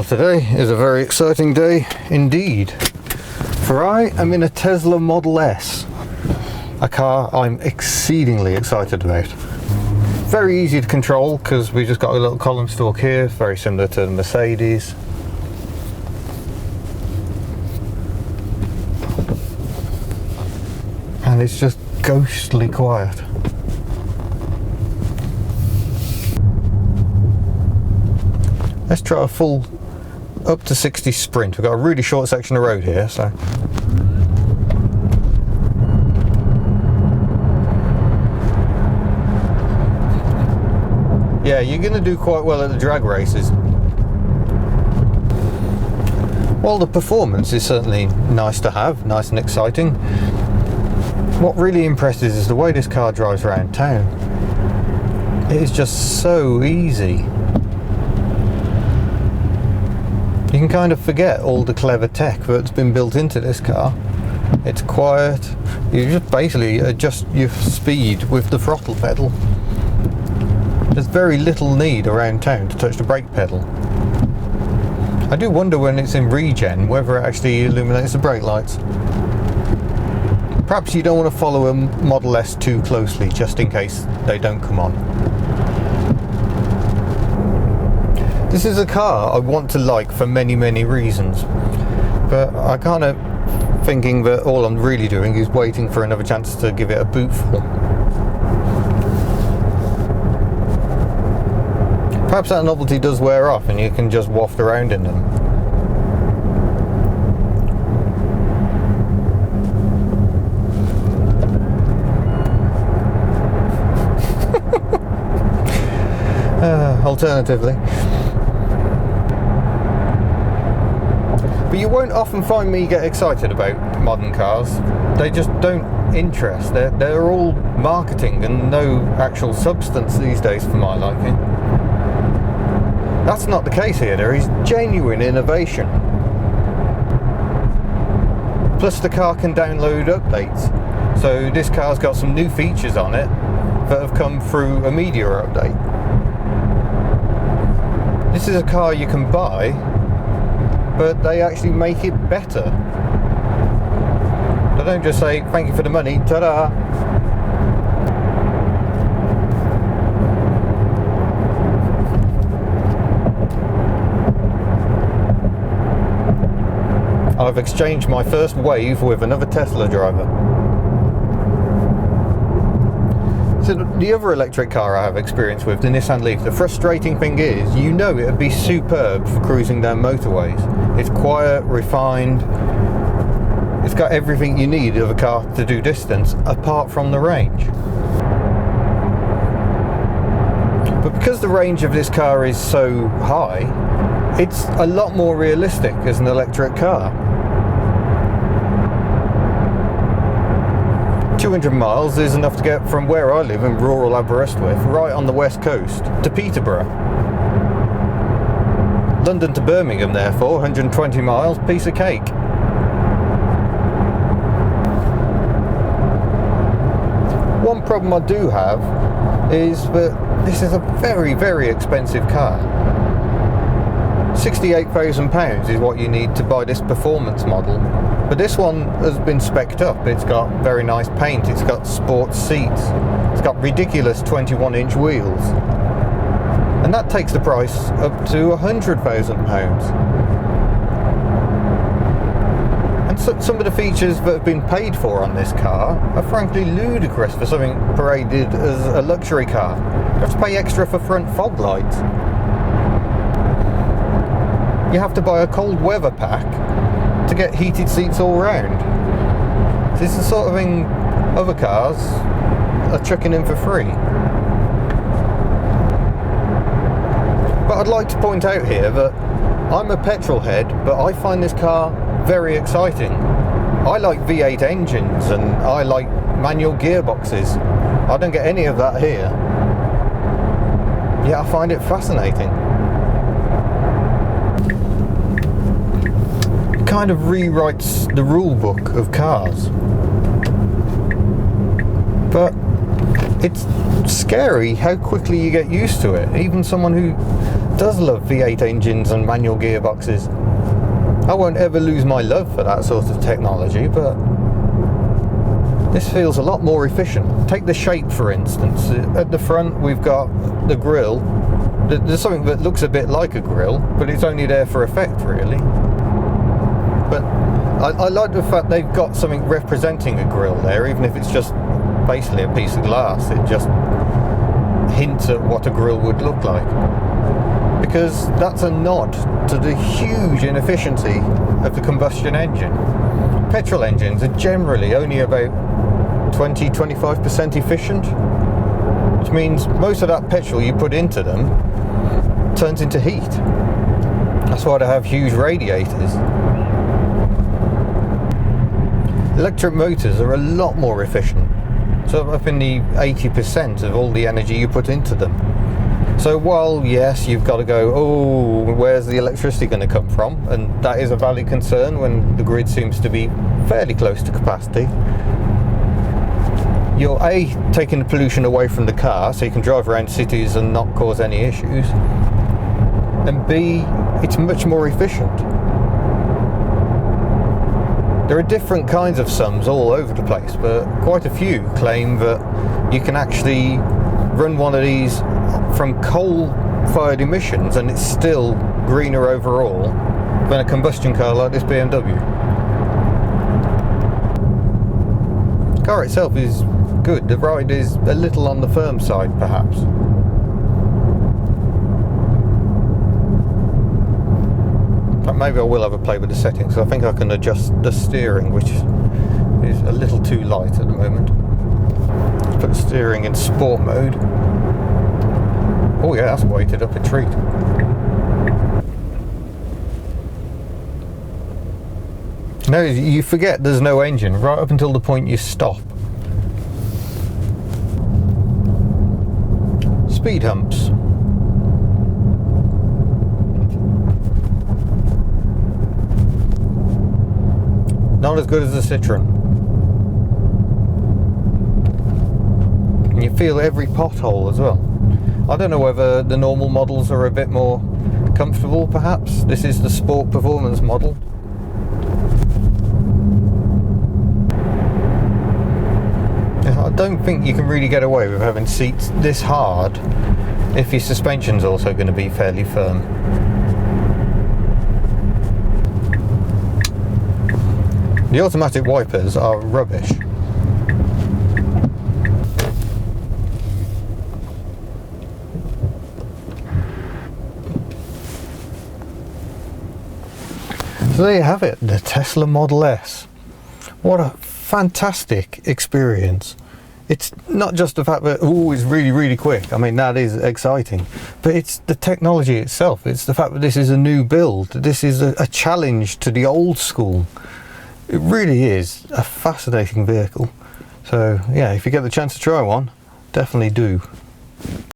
today is a very exciting day indeed, for I am in a Tesla Model S, a car I'm exceedingly excited about. Very easy to control because we just got a little column stalk here, very similar to the Mercedes. And it's just ghostly quiet. Let's try a full up to 60 sprint. We've got a really short section of road here, so. Yeah, you're going to do quite well at the drag races. Well, the performance is certainly nice to have, nice and exciting. What really impresses is the way this car drives around town. It is just so easy. You can kind of forget all the clever tech that's been built into this car. It's quiet. You just basically adjust your speed with the throttle pedal. There's very little need around town to touch the brake pedal. I do wonder when it's in regen whether it actually illuminates the brake lights. Perhaps you don't want to follow a Model S too closely just in case they don't come on. This is a car I want to like for many reasons, but I kind of thinking that all I'm really doing is waiting for another chance to give it a bootful. Perhaps that novelty does wear off and you can just waft around in them. Alternatively. But you won't often find me get excited about modern cars. They just don't interest. They're all marketing and no actual substance these days for my liking. That's not the case here. There is genuine innovation. Plus the car can download updates. So this car's got some new features on it that have come through a media update. This is a car you can buy, but they actually make it better. They don't just say, thank you for the money, ta-da! I've exchanged my first wave with another Tesla driver. So the other electric car I have experience with, the Nissan Leaf, the frustrating thing is, you know it would be superb for cruising down motorways. It's quiet, refined, it's got everything you need of a car to do distance, apart from the range. But because the range of this car is so high, it's a lot more realistic as an electric car. 200 miles is enough to get from where I live in rural Aberystwyth, right on the west coast, to Peterborough. London to Birmingham, therefore, 120 miles, piece of cake. One problem I do have is that this is a very expensive car. £68,000 is what you need to buy this performance model. But this one has been spec'd up. It's got very nice paint, it's got sports seats, it's got ridiculous 21-inch wheels. And that takes the price up to £100,000. And so, some of the features that have been paid for on this car are frankly ludicrous for something paraded as a luxury car. You have to pay extra for front fog lights. You have to buy a cold weather pack to get heated seats all round. This is the sort of thing other cars are chucking in for free. But I'd like to point out here that I'm a petrol head, but I find this car very exciting. I like V8 engines and I like manual gearboxes. I don't get any of that here. Yet I find it fascinating. Kind of rewrites the rule book of cars, but it's scary how quickly you get used to it. Even someone who does love V8 engines and manual gearboxes. I won't ever lose my love for that sort of technology, but this feels a lot more efficient. Take the shape, for instance. At the front we've got the grille. There's something that looks a bit like a grille, but it's only there for effect, really. But I like the fact they've got something representing a grille there, even if it's just basically a piece of glass. It just hints at what a grille would look like, because that's a nod to the huge inefficiency of the combustion engine. Petrol engines are generally only about 20-25% efficient, which means most of that petrol you put into them turns into heat. That's why they have huge radiators. Electric motors are a lot more efficient, so up in the 80% of all the energy you put into them. So while yes, you've got to go, oh, where's the electricity going to come from? And that is a valid concern when the grid seems to be fairly close to capacity. You're A, taking the pollution away from the car so you can drive around cities and not cause any issues. And B, it's much more efficient. There are different kinds of sums all over the place, but quite a few claim that you can actually run one of these from coal-fired emissions and it's still greener overall than a combustion car like this BMW. The car itself is good. The ride is a little on the firm side, perhaps. But maybe I will have a play with the settings. I think I can adjust the steering, which is a little too light at the moment. Let's put the steering in sport mode. Oh yeah, that's weighted up a treat. No, you forget there's no engine right up until the point you stop. Speed humps. Not as good as the Citroen. And you feel every pothole as well. I don't know whether the normal models are a bit more comfortable, perhaps. This is the Sport Performance model. I don't think you can really get away with having seats this hard if your suspension's also going to be fairly firm. The automatic wipers are rubbish. So there you have it, the Tesla Model S. What a fantastic experience. It's not just the fact that, oh, it's really, really quick. I mean, that is exciting. But it's the technology itself. It's the fact that this is a new build. This is a challenge to the old school. It really is a fascinating vehicle. So, yeah, if you get the chance to try one, definitely do.